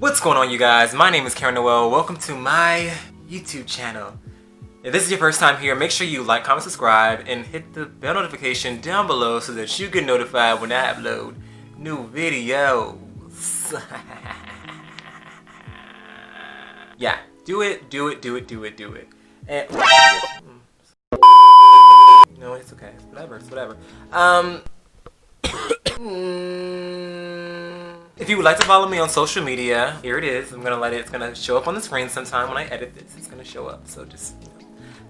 What's going on, you guys? My name is Noel. Welcome to my YouTube channel. If this is your first time here, make sure you like, comment, subscribe, and hit the bell notification down below so that you get notified when I upload new videos. Yeah, do it. And no, it's okay. It's whatever. If you would like to follow me on social media, here it is. It's gonna show up on the screen sometime when I edit this. It's gonna show up. So just,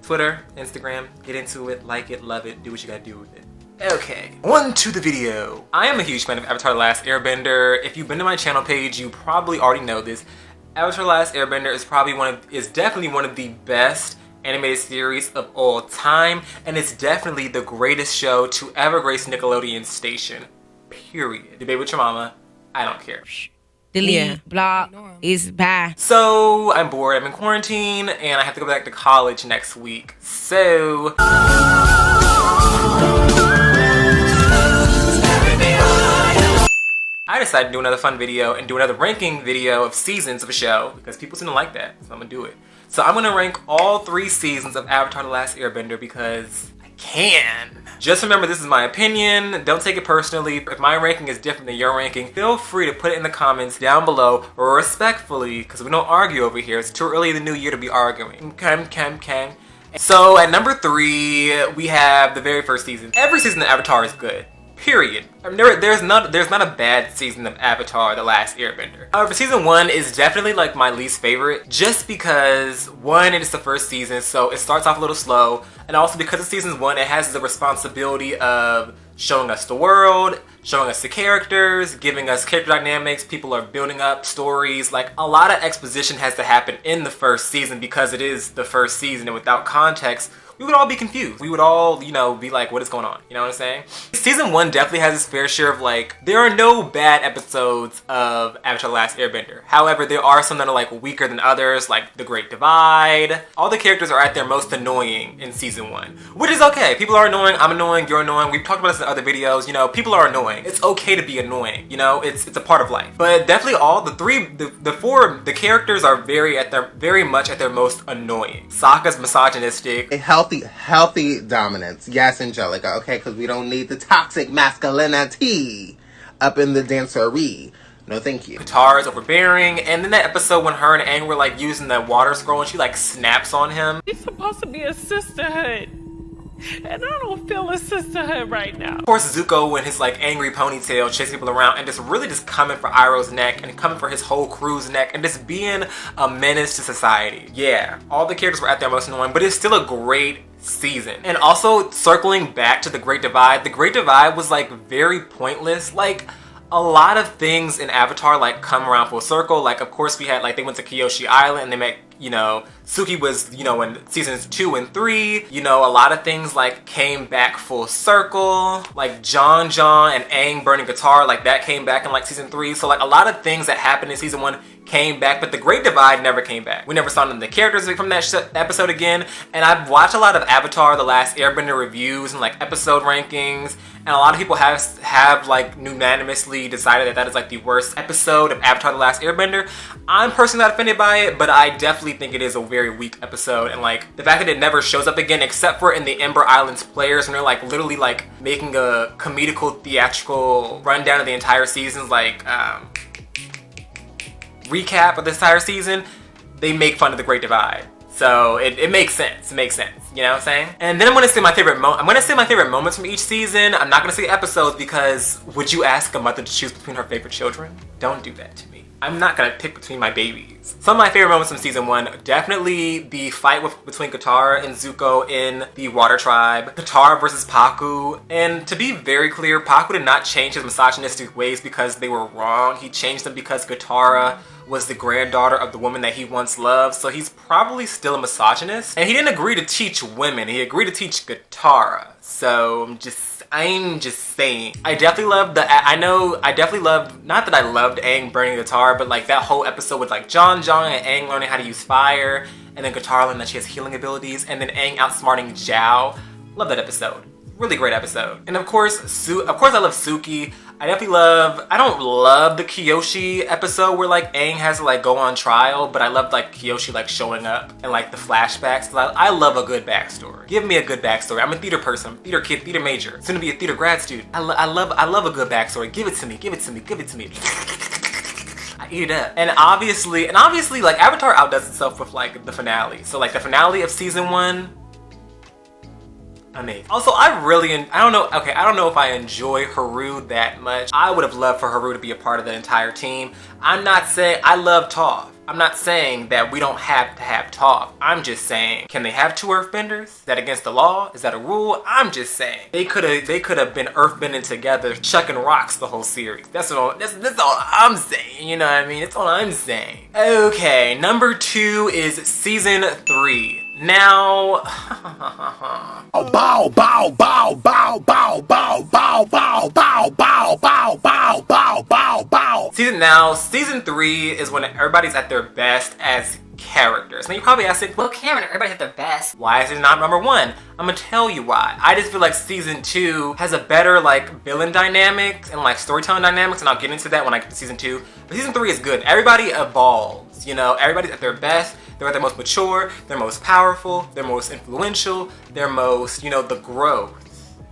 Twitter, Instagram, get into it, like it, love it, do what you gotta do with it. Okay, on to the video. I am a huge fan of Avatar: The Last Airbender. If you've been to my channel page, you probably already know this. Avatar: The Last Airbender is definitely one of the best animated series of all time, and it's definitely the greatest show to ever grace Nickelodeon station. Period. Debate with your mama. I don't care. Delete, block, is bad. So, I'm bored, I'm in quarantine, and I have to go back to college next week. So I decided to do another fun video and do another ranking video of seasons of a show because people seem to like that, so I'm gonna do it. So I'm gonna rank all 3 seasons of Avatar: The Last Airbender because I can. Just remember, this is my opinion. Don't take it personally. If my ranking is different than your ranking, feel free to put it in the comments down below respectfully, because we don't argue over here. It's too early in the new year to be arguing. Okay. So at number 3, we have the very first season. Every season of Avatar is good. Period. I mean, there's not a bad season of Avatar: The Last Airbender. However, season 1 is definitely like my least favorite, just because 1, it is the first season, so it starts off a little slow, and also because it's season 1, it has the responsibility of showing us the world, showing us the characters, giving us character dynamics. People are building up stories. Like, a lot of exposition has to happen in the first season because it is the first season, and without context, we would all be confused. We would all, be like, what is going on? You know what I'm saying? Season 1 definitely has its fair share of, like, there are no bad episodes of Avatar: The Last Airbender. However, there are some that are, like, weaker than others, like The Great Divide. All the characters are at their most annoying in season 1, which is okay. People are annoying, I'm annoying, you're annoying. We've talked about this in other videos. People are annoying. It's okay to be annoying. It's a part of life. But definitely all the characters are very much at their most annoying. Sokka's misogynistic. A healthy dominance. Yes, Angelica, okay? Because we don't need the toxic masculinity up in the dancery. No, thank you. Katar is overbearing, and then that episode when her and Aang were like using that water scroll and she like snaps on him. It's supposed to be a sisterhood, and I don't feel a sisterhood right now. Of course, Zuko and his like angry ponytail chasing people around and just coming for Iroh's neck and coming for his whole crew's neck and just being a menace to society. Yeah, all the characters were at their most annoying, but it's still a great season. And also, circling back to The Great Divide was like very pointless. Like, a lot of things in Avatar like come around full circle. Like, of course, we had like they went to Kyoshi Island and they met, Suki was, in seasons 2 and 3. A lot of things like came back full circle. Like John and Aang burning Katar, like that came back in like season 3. So like a lot of things that happened in season 1 came back, but The Great Divide never came back. We never saw none of the characters from that episode again. And I've watched a lot of Avatar: The Last Airbender reviews and like episode rankings, and a lot of people have like unanimously decided that is like the worst episode of Avatar: The Last Airbender. I'm personally not offended by it, but I definitely think it is a very weak episode, and like the fact that it never shows up again except for in the Ember Islands players when they're like literally like making a comedical theatrical rundown of the entire season's like recap of this entire season, they make fun of The Great Divide. So it makes sense. It makes sense. You know what I'm saying? And then I'm gonna say my favorite moments from each season. I'm not gonna say episodes because would you ask a mother to choose between her favorite children? Don't do that to me. I'm not gonna pick between my babies. Some of my favorite moments from season 1, definitely the fight between Katar and Zuko in the Water Tribe. Katar versus Paku. And to be very clear, Paku did not change his misogynistic ways because they were wrong. He changed them because Katara was the granddaughter of the woman that he once loved, so he's probably still a misogynist. And he didn't agree to teach women, he agreed to teach Katara. So I'm just saying. I definitely loved not that I loved Aang burning Katar, but like that whole episode with like John and Aang learning how to use fire, and then Katar learning that she has healing abilities, and then Aang outsmarting Zhao. Love that episode. Really great episode. And of course I love Suki. I definitely love, I don't love the Kyoshi episode where like Aang has to like go on trial, but I love like Kyoshi like showing up and like the flashbacks. I love a good backstory. Give me a good backstory. I'm a theater person, theater kid, theater major, soon to be a theater grad student. I love a good backstory. Give it to me, give it to me, give it to me. I eat it up. And obviously like Avatar outdoes itself with like the finale. So like the finale of season 1, amazing. Also, I don't know if I enjoy Haru that much. I would have loved for Haru to be a part of the entire team. I'm not saying I love Toph. I'm not saying that we don't have to have Toph. I'm just saying, can they have 2 earthbenders? Is that against the law? Is that a rule? I'm just saying. They could have been earthbending together, chucking rocks the whole series. That's all I'm saying. You know what I mean? That's all I'm saying. Okay, number 2 is season 3. Now, bow, bow, bow, bow, bow, bow, bow, bow, bow, bow, bow, bow, bow, bow, bow, bow. Season 3 is when everybody's at their best as characters. Now you're probably asking, well, Karen, everybody's at their best. Why is it not number 1? I'm gonna tell you why. I just feel like season 2 has a better like villain dynamics and like storytelling dynamics, and I'll get into that when I get to season 2. But season 3 is good. Everybody evolves, you know, everybody's at their best. They're at their most mature, they're most powerful, they're most influential, they're most, you know, the growth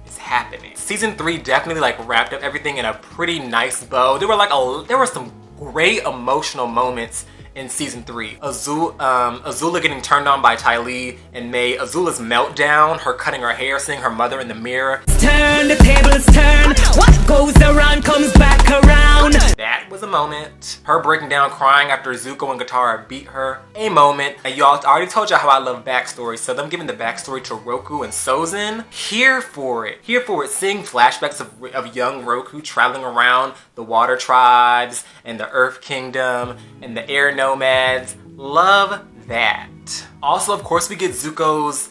is happening. Season 3 definitely like wrapped up everything in a pretty nice bow. There were some great emotional moments in season 3. Azula getting turned on by Ty Lee and May. Azula's meltdown, her cutting her hair, seeing her mother in the mirror. Turn, the tables turn. What goes around comes back around. That was a moment. Her breaking down, crying after Zuko and Katara beat her. A moment. And y'all, I already told y'all how I love backstory, so them giving the backstory to Roku and Sozin, here for it. Here for it. Seeing flashbacks of young Roku traveling around the water tribes and the Earth Kingdom and the air nomads. Love that. Also, of course, we get Zuko's,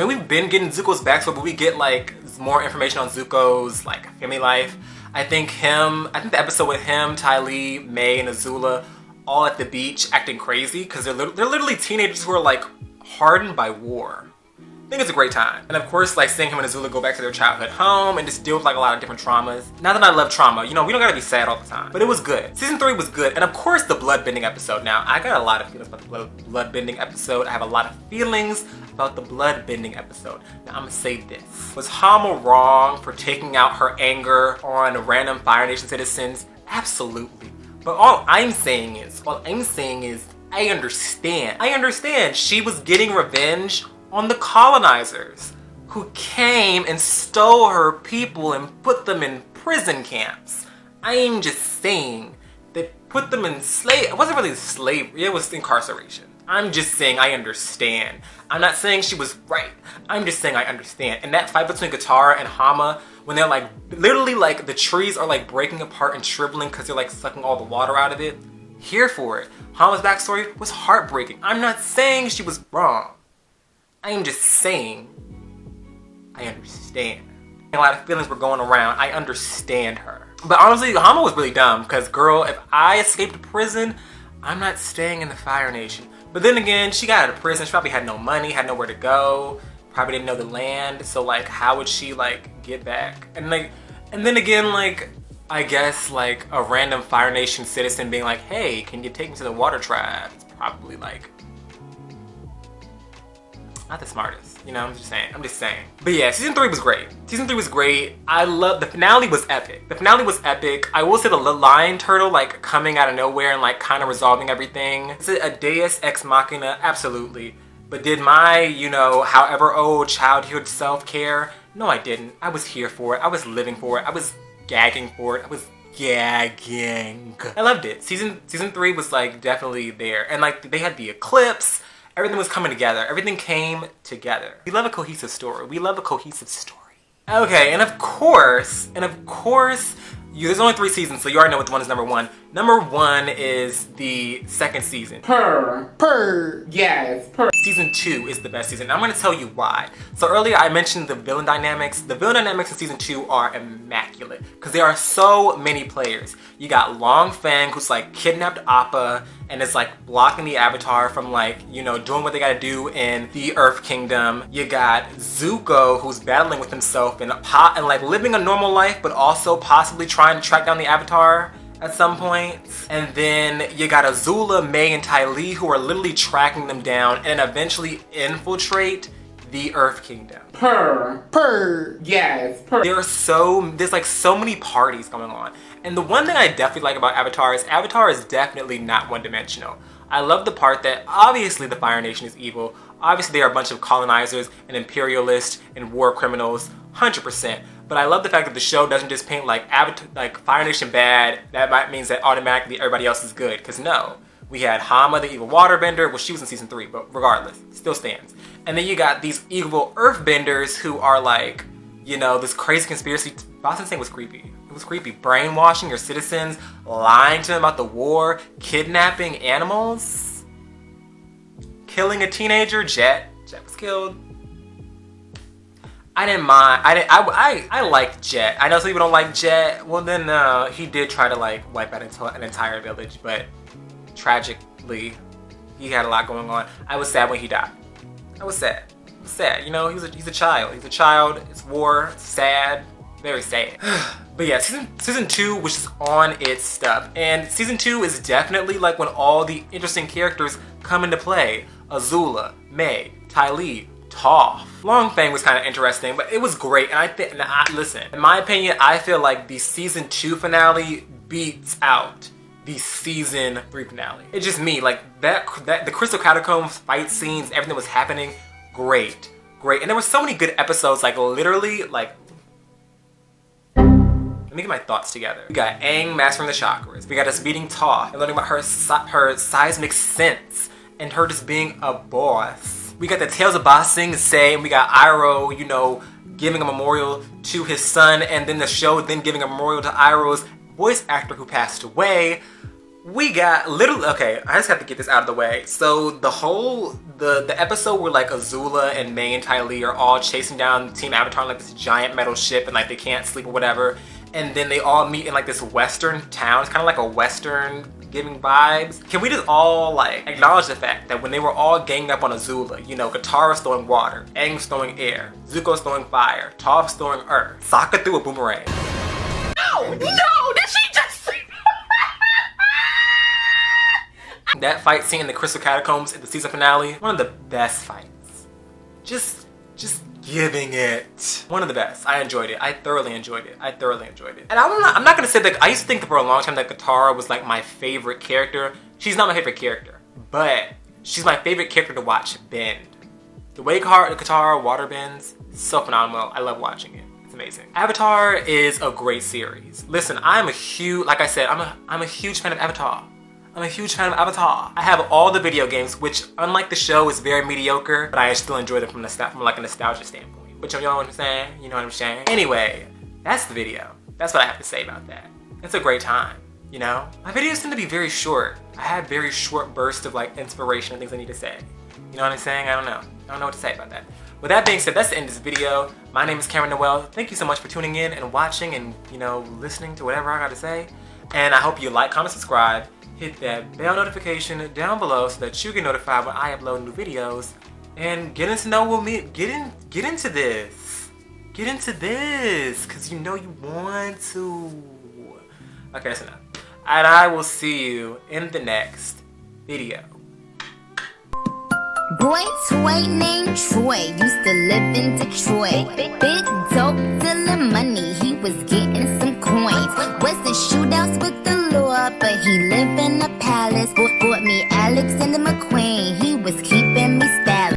we've been getting Zuko's backstory, but we get like more information on Zuko's like family life. I think the episode with him, Ty Lee, May, and Azula all at the beach acting crazy because they're literally teenagers who are like hardened by war. I think it's a great time. And of course, like seeing him and Azula go back to their childhood home and just deal with like a lot of different traumas. Not that I love trauma, you know, we don't gotta be sad all the time. But it was good. Season 3 was good. And of course, the bloodbending episode. Now, I got a lot of feelings about the bloodbending episode. I have a lot of feelings about the bloodbending episode. Now, I'm gonna say this. Was Hama wrong for taking out her anger on random Fire Nation citizens? Absolutely. But all I'm saying is, I understand. I understand she was getting revenge on the colonizers who came and stole her people and put them in prison camps. I'm just saying, they put them in it wasn't really slavery, it was incarceration. I'm just saying I understand. I'm not saying she was right. I'm just saying I understand. And that fight between Katar and Hama, when they're like, literally like the trees are like breaking apart and shriveling because they're like sucking all the water out of it. Here for it. Hama's backstory was heartbreaking. I'm not saying she was wrong. I am just saying, I understand. A lot of feelings were going around. I understand her. But honestly, Hama was really dumb because, girl, if I escaped prison, I'm not staying in the Fire Nation. But then again, she got out of prison. She probably had no money, had nowhere to go, probably didn't know the land. So, like, how would she, like, get back? And then again, like, I guess, like, a random Fire Nation citizen being like, hey, can you take me to the water tribe? It's probably, like, not the smartest, you know, I'm just saying. But yeah, season 3 was great. Season 3 was great. The finale was epic. The finale was epic. I will say the lion turtle, like, coming out of nowhere and, like, kind of resolving everything. Is it a deus ex machina? Absolutely. But did my, you know, however old childhood self care? No, I didn't. I was here for it. I was living for it. I was gagging for it. I was gagging. I loved it. Season 3 was, like, definitely there. And, like, they had the eclipse. Everything was coming together. Everything came together. We love a cohesive story. Okay, and of course, there's only 3 seasons, so you already know which one is number 1. Number 1 is the second season. Yes. Season 2 is the best season. I'm gonna tell you why. So earlier I mentioned the villain dynamics. The villain dynamics in season 2 are immaculate because there are so many players. You got Long Fang, who's like kidnapped Appa and is like blocking the Avatar from like, you know, doing what they gotta do in the Earth Kingdom. You got Zuko, who's battling with himself and like living a normal life, but also possibly trying to track down the Avatar at some point. And then you got Azula, May, and Ty Lee, who are literally tracking them down and eventually infiltrate the Earth Kingdom. Yes. There's like so many parties going on. And the one thing I definitely like about Avatar is definitely not one-dimensional. I love the part that obviously the Fire Nation is evil. Obviously they are a bunch of colonizers and imperialists and war criminals, 100%. But I love the fact that the show doesn't just paint like Fire Nation bad. That means that automatically everybody else is good. Because no, we had Hama, the evil waterbender. Well, she was in season 3, but regardless, still stands. And then you got these evil earthbenders who are like, you know, this crazy conspiracy. Boston's thing was creepy. It was creepy. Brainwashing your citizens, lying to them about the war, kidnapping animals, killing a teenager. Jet was killed. I didn't mind. I liked Jet. I know some people don't like Jet. Well, then he did try to like wipe out an entire village, but tragically, he had a lot going on. I was sad when he died. I was sad. You know, he's a child. He's a child. It's war. It's sad. Very sad. But yeah, season 2 was just on its stuff, and season 2 is definitely like when all the interesting characters come into play. Azula, May, Ty Lee, Toph. Long Fang was kind of interesting, but it was great. And listen, in my opinion, I feel like the season 2 finale beats out the season 3 finale. It's just me, like that the Crystal Catacombs fight scenes, everything that was happening, great. And there were so many good episodes, like literally, like, let me get my thoughts together. We got Aang mastering the chakras. We got us beating Toph and learning about her seismic sense and her just being a boss. We got the Tales of Ba Sing Se, and we got Iroh, you know, giving a memorial to his son, and then the show then giving a memorial to Iroh's voice actor who passed away. We got okay, I just have to get this out of the way. So the episode where like Azula and May and Ty Lee are all chasing down Team Avatar on like this giant metal ship and like they can't sleep or whatever. And then they all meet in like this western town. It's kind of like a western giving vibes. Can we just all like acknowledge the fact that when they were all ganging up on Azula, you know, Katar's throwing water, Aang's throwing air, Zuko's throwing fire, Toph's throwing earth, Sokka threw a boomerang. No! Did she just... That fight scene in the Crystal Catacombs at the season finale, one of the best fights. Just giving it. One of the best. I enjoyed it. I thoroughly enjoyed it. And I'm not gonna say that, I used to think for a long time that Katar was like my favorite character. She's not my favorite character, but she's my favorite character to watch bend. The way Katar water bends, so phenomenal. I love watching it. It's amazing. Avatar is a great series. Listen, I'm a huge fan of Avatar. I have all the video games, which unlike the show is very mediocre, but I still enjoy them from like a nostalgia standpoint. But you know what I'm saying? You know what I'm saying? Anyway, that's the video. That's what I have to say about that. It's a great time, you know? My videos tend to be very short. I have very short bursts of like inspiration and things I need to say. You know what I'm saying? I don't know what to say about that. With that being said, that's the end of this video. My name is Noel. Thank you so much for tuning in and watching and, you know, listening to whatever I got to say. And I hope you like, comment, subscribe. Hit that bell notification down below so that you get notified when I upload new videos. And get into this. Get into this, because you know you want to. Okay, that's enough. And I will see you in the next video. Boy toy named Troy used to live in Detroit. Big dope dealing money, he was getting some coins. Was the shootouts with the law, but he lived in a palace. Bought me Alexander McQueen.